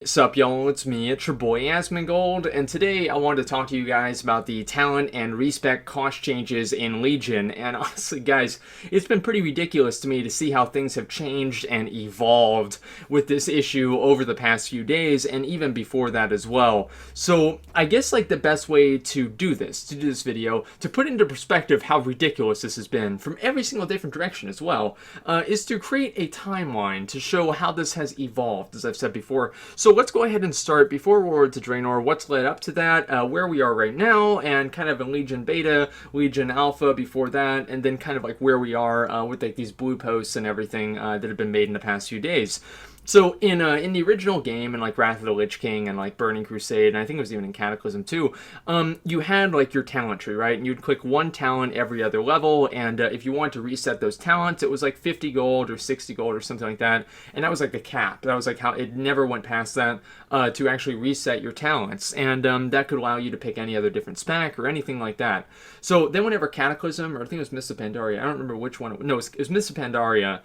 Sup y'all, it's your boy Asmongold, and today I wanted to talk to you guys about the talent and respec cost changes in Legion. And honestly guys, it's been pretty ridiculous to me to see how things have changed and evolved with this issue over the past few days, and even before that as well. So I guess like the best way to do this video, to put into perspective how ridiculous this has been from every single different direction as well, is to create a timeline to show how this has evolved, as I've said before. So let's go ahead and start, before we're to Draenor, what's led up to that, where we are right now, and kind of in Legion Beta, Legion Alpha before that, and then kind of like where we are with like these blue posts and everything that have been made in the past few days. So in the original game, in like Wrath of the Lich King and like Burning Crusade, and I think it was even in Cataclysm too, you had like your talent tree, right? And you'd click one talent every other level, and if you wanted to reset those talents, it was like 50 gold or 60 gold or something like that, and that was like the cap. That was like how it never went past that to actually reset your talents, and that could allow you to pick any other different spec or anything like that. So then whenever Cataclysm, or I think it was Mists of Pandaria, I don't remember which one, no, it was Mists of Pandaria,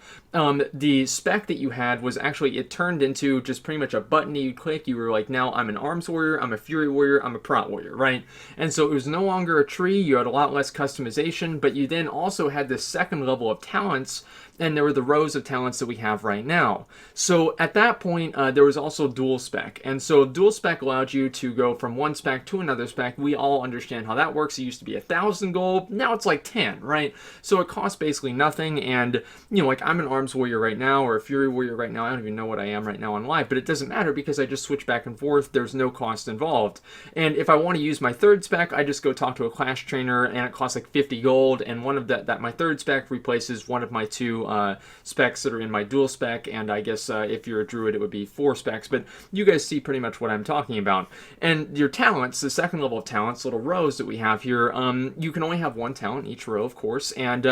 the spec that you had was actually, it turned into just pretty much a button you click. You were like, now I'm an arms warrior, I'm a fury warrior, I'm a prot warrior, right? And so it was no longer a tree. You had a lot less customization, but you then also had this second level of talents, and there were the rows of talents that we have right now. So at that point, there was also dual spec. And so dual spec allowed you to go from one spec to another spec. We all understand how that works. It used to be 1,000 gold. Now it's like 10, right? So it costs basically nothing. And, you know, like I'm an arms warrior right now, or a fury warrior right now. I don't even know what I am right now on live, but it doesn't matter because I just switch back and forth. There's no cost involved. And if I want to use my third spec, I just go talk to a class trainer, and it costs like 50 gold. And one of that my third spec replaces one of my two specs that are in my dual spec, and I guess if you're a druid it would be 4 specs, but you guys see pretty much what I'm talking about. And your talents, the second level of talents, little rows that we have here, you can only have one talent in each row, of course, and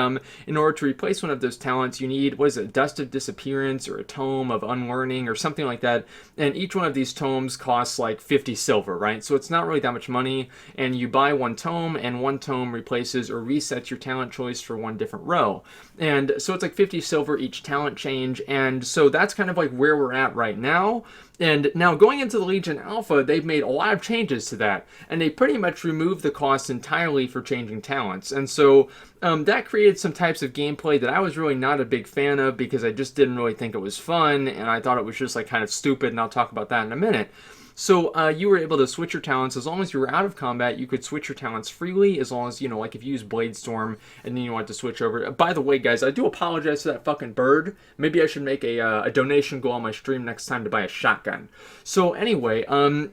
in order to replace one of those talents you need, what is it, Dust of Disappearance or a Tome of Unlearning or something like that, and each one of these tomes costs like 50 silver, right? So it's not really that much money, and you buy one tome, and one tome replaces or resets your talent choice for one different row. And so it's like 50 silver each talent change, and so that's kind of like where we're at right now. And now going into the Legion Alpha, they've made a lot of changes to that, and they pretty much removed the cost entirely for changing talents. And so that created some types of gameplay that I was really not a big fan of, because I just didn't really think it was fun, and I thought it was just like kind of stupid, and I'll talk about that in a minute. So you were able to switch your talents as long as you were out of combat. You could switch your talents freely, as long as, you know, like if you use Blade Storm and then you want to switch over. By the way, guys, I do apologize to that fucking bird. Maybe I should make a donation goal on my stream next time to buy a shotgun. So anyway,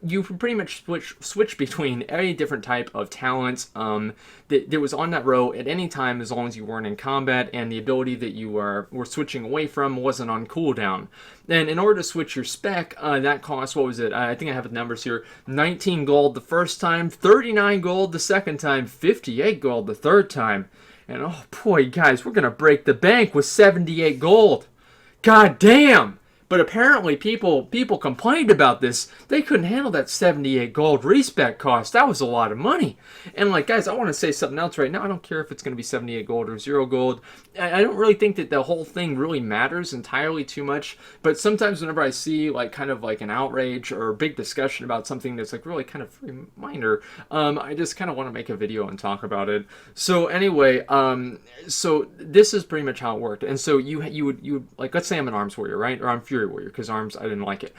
you can pretty much switch between any different type of talents that was on that row at any time, as long as you weren't in combat, and the ability that you were switching away from wasn't on cooldown. And in order to switch your spec, that cost, what was it? I think I have the numbers here. 19 gold the first time, 39 gold the second time, 58 gold the third time. And oh boy, guys, we're going to break the bank with 78 gold. God damn! But apparently people complained about this. They couldn't handle that 78 gold respec cost. That was a lot of money. And like, guys, I want to say something else right now. I don't care if it's going to be 78 gold or 0 gold. I don't really think that the whole thing really matters entirely too much. But sometimes whenever I see like kind of like an outrage or a big discussion about something that's like really kind of very minor, I just kind of want to make a video and talk about it. So anyway, so this is pretty much how it worked. And so you would like, let's say I'm an arms warrior, right? Or I'm fury warrior, because arms, I didn't like it.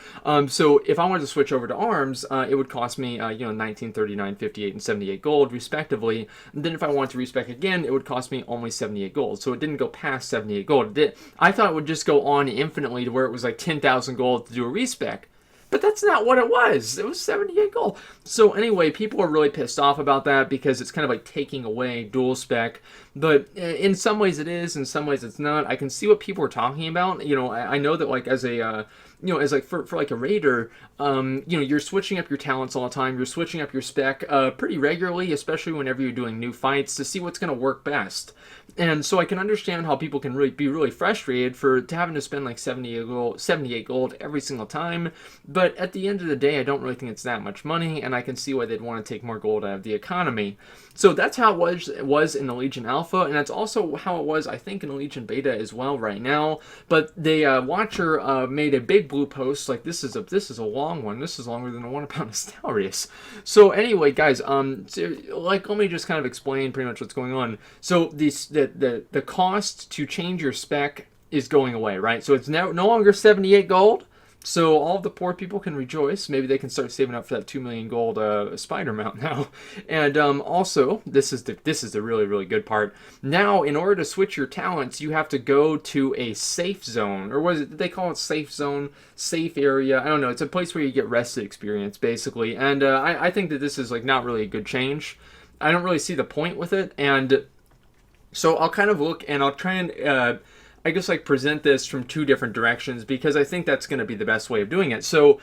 So if I wanted to switch over to arms, it would cost me, 19, 39, 58, and 78 gold, respectively. And then if I wanted to respec again, it would cost me only 78 gold. So it didn't go past 78 gold. I thought it would just go on infinitely to where it was like 10,000 gold to do a respec. But that's not what it was. It was 78 gold. So anyway, people are really pissed off about that, because it's kind of like taking away dual spec. But in some ways it is, in some ways it's not. I can see what people are talking about. You know, I know that like as a as like for like a raider, you're switching up your talents all the time. You're switching up your spec pretty regularly, especially whenever you're doing new fights, to see what's going to work best. And so I can understand how people can be really frustrated for having to spend like 78 gold every single time. But at the end of the day, I don't really think it's that much money, and I can see why they'd want to take more gold out of the economy. So that's how it was in the Legion Alpha, and that's also how it was, I think, in the Legion Beta as well right now. But the Watcher made a big blue post. Like this is a long one. This is longer than the one about Asterius. So anyway, guys, like let me just kind of explain pretty much what's going on. So the cost to change your spec is going away, right? So it's now no longer 78 gold. So all of the poor people can rejoice. Maybe they can start saving up for that 2 million gold spider mount now. And also, this is the really, really good part. Now, in order to switch your talents, you have to go to a safe zone, or what is it? Did they call it safe zone, safe area? I don't know. It's a place where you get rested experience, basically. And I think that this is like not really a good change. I don't really see the point with it. And so I'll kind of look and I'll try and I guess like present this from two different directions, because I think that's going to be the best way of doing it. So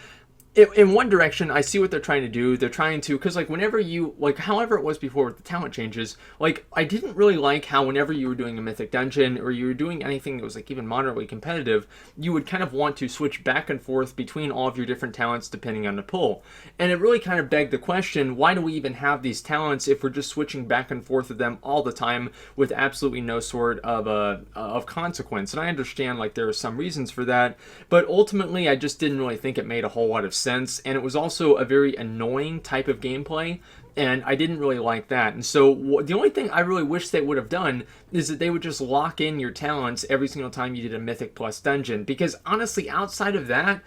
in one direction, I see what they're trying to do. They're trying to, because like whenever you, like however it was before with the talent changes, like I didn't really like how whenever you were doing a mythic dungeon or you were doing anything that was like even moderately competitive, you would kind of want to switch back and forth between all of your different talents depending on the pull. And it really kind of begged the question, why do we even have these talents if we're just switching back and forth with them all the time with absolutely no sort of consequence? And I understand like there are some reasons for that, but ultimately I just didn't really think it made a whole lot of sense. And it was also a very annoying type of gameplay, and I didn't really like that. And so the only thing I really wish they would have done is that they would just lock in your talents every single time you did a Mythic Plus dungeon, because honestly, outside of that,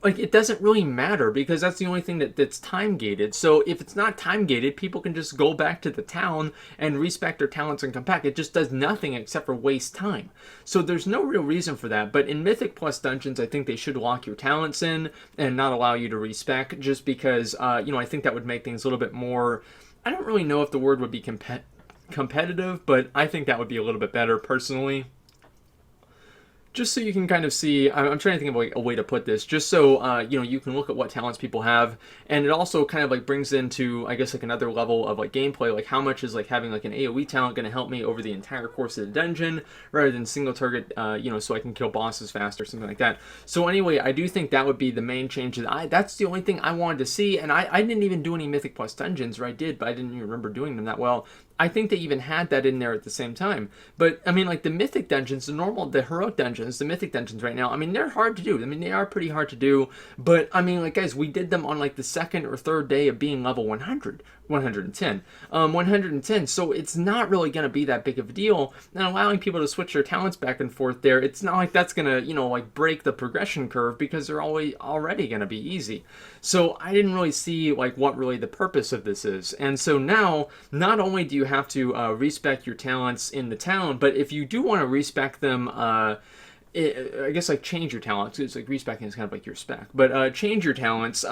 like it doesn't really matter, because that's the only thing that's time gated. So if it's not time gated, people can just go back to the town and respec their talents and come back. It just does nothing except for waste time. So there's no real reason for that. But in Mythic Plus dungeons, I think they should lock your talents in and not allow you to respec, just because I think that would make things a little bit more, I don't really know if the word would be competitive, but I think that would be a little bit better personally. Just so you can kind of see, I'm trying to think of like a way to put this, just so, you can look at what talents people have, and it also kind of like brings into, I guess, like another level of like gameplay, like how much is like having like an AoE talent going to help me over the entire course of the dungeon, rather than single target, so I can kill bosses faster, something like that. So anyway, I do think that would be the main change. That's the only thing I wanted to see, and I didn't even do any Mythic Plus dungeons, or I did, but I didn't even remember doing them that well. I think they even had that in there at the same time. But, I mean, like, the Mythic dungeons, the Heroic dungeons, the Mythic dungeons right now, I mean, they're hard to do. I mean, they are pretty hard to do. But, I mean, like, guys, we did them on, like, the second or third day of being level 100. 110. 110. So it's not really going to be that big of a deal. And allowing people to switch their talents back and forth there, it's not like that's going to, like, break the progression curve, because they're already going to be easy. So I didn't really see, like, what really the purpose of this is. And so now, not only do you have to respec your talents in the town, but if you do want to respec them, I guess like change your talents. It's like respecing is kind of like your spec, but change your talents.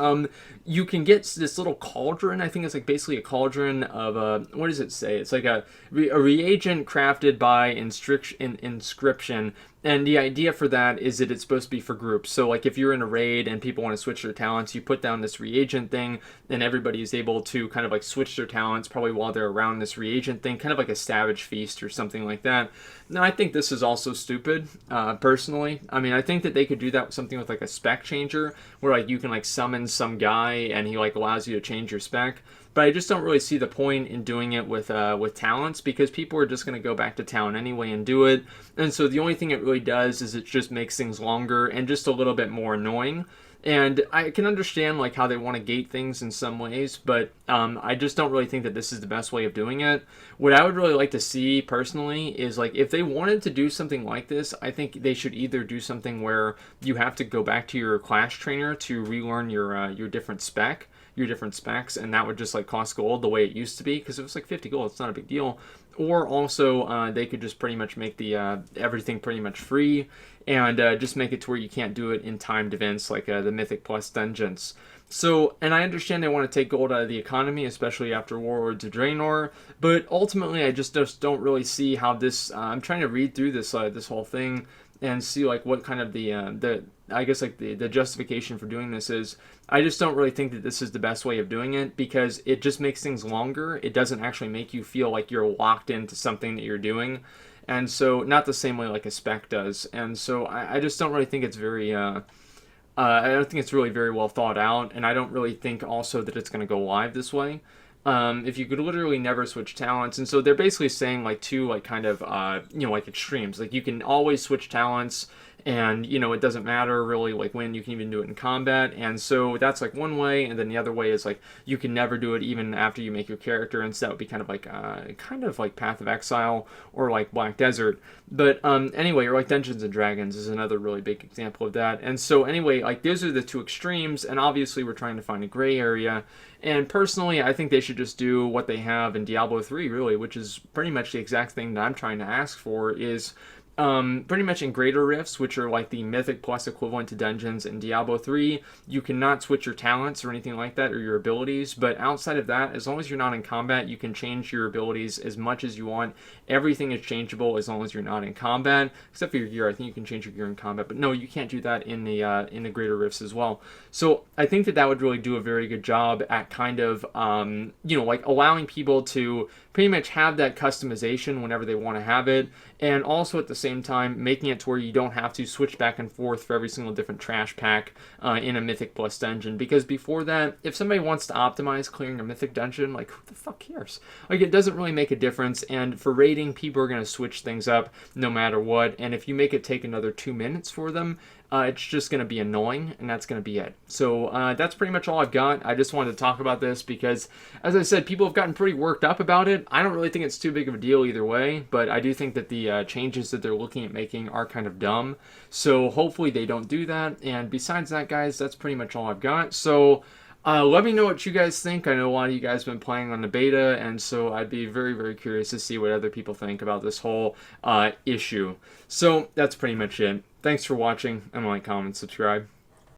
You can get this little cauldron. I think it's like basically a cauldron of what does it say? It's like a reagent crafted by inscription. And the idea for that is that it's supposed to be for groups. So like if you're in a raid and people want to switch their talents, you put down this reagent thing, and everybody is able to kind of like switch their talents probably while they're around this reagent thing, kind of like a savage feast or something like that. Now I think this is also stupid, personally. I mean, I think that they could do that with something with like a spec changer, where like you can like summon some guy and he like allows you to change your spec. But I just don't really see the point in doing it with talents, because people are just going to go back to town anyway and do it. And so the only thing it really does is it just makes things longer and just a little bit more annoying. And I can understand like how they want to gate things in some ways, but I just don't really think that this is the best way of doing it. What I would really like to see personally is like if they wanted to do something like this, I think they should either do something where you have to go back to your class trainer to relearn your different specs, and that would just like cost gold the way it used to be, because it was like 50 gold. It's not a big deal. Or also they could just pretty much make the everything pretty much free, and just make it to where you can't do it in timed events like the Mythic Plus dungeons. So, and I understand they want to take gold out of the economy, especially after Warlords of Draenor, but ultimately I just don't really see how this, I'm trying to read through this this whole thing and see like what kind of the I guess like the justification for doing this is. I just don't really think that this is the best way of doing it, because it just makes things longer. It doesn't actually make you feel like you're locked into something that you're doing. And so, not the same way like a spec does. And so, I just don't really think it's very, I don't think it's really very well thought out. And I don't really think also that it's going to go live this way. If you could literally never switch talents. And so they're basically saying like two like kind of, like extremes. Like you can always switch talents and it doesn't matter really like when. You can even do it in combat, and so that's like one way. And then the other way is like you can never do it even after you make your character, and so that would be kind of like Path of Exile or like Black Desert. But anyway, or like Dungeons and Dragons is another really big example of that. And so anyway, like those are the two extremes, and obviously we're trying to find a gray area. And personally, I think they should just do what they have in Diablo 3, really, which is pretty much the exact thing that I'm trying to ask for, is pretty much in Greater Rifts, which are like the Mythic Plus equivalent to dungeons in Diablo 3, you cannot switch your talents or anything like that, or your abilities. But outside of that, as long as you're not in combat, you can change your abilities as much as you want. Everything is changeable as long as you're not in combat, except for your gear. I think you can change your gear in combat, but no, you can't do that in the Greater Rifts as well. So I think that would really do a very good job at kind of like allowing people to pretty much have that customization whenever they want to have it, and also at the same time making it to where you don't have to switch back and forth for every single different trash pack in a Mythic Plus dungeon. Because before that, if somebody wants to optimize clearing a Mythic dungeon, like, who the fuck cares? Like, it doesn't really make a difference, and for raiding, people are going to switch things up no matter what, and if you make it take another 2 minutes for them, it's just going to be annoying, and that's going to be it. So that's pretty much all I've got. I just wanted to talk about this because, as I said, people have gotten pretty worked up about it. I don't really think it's too big of a deal either way, but I do think that the changes that they're looking at making are kind of dumb. So hopefully they don't do that. And besides that, guys, that's pretty much all I've got. So let me know what you guys think. I know a lot of you guys have been playing on the beta, and so I'd be very, very curious to see what other people think about this whole issue. So that's pretty much it. Thanks for watching, and like, comment, subscribe.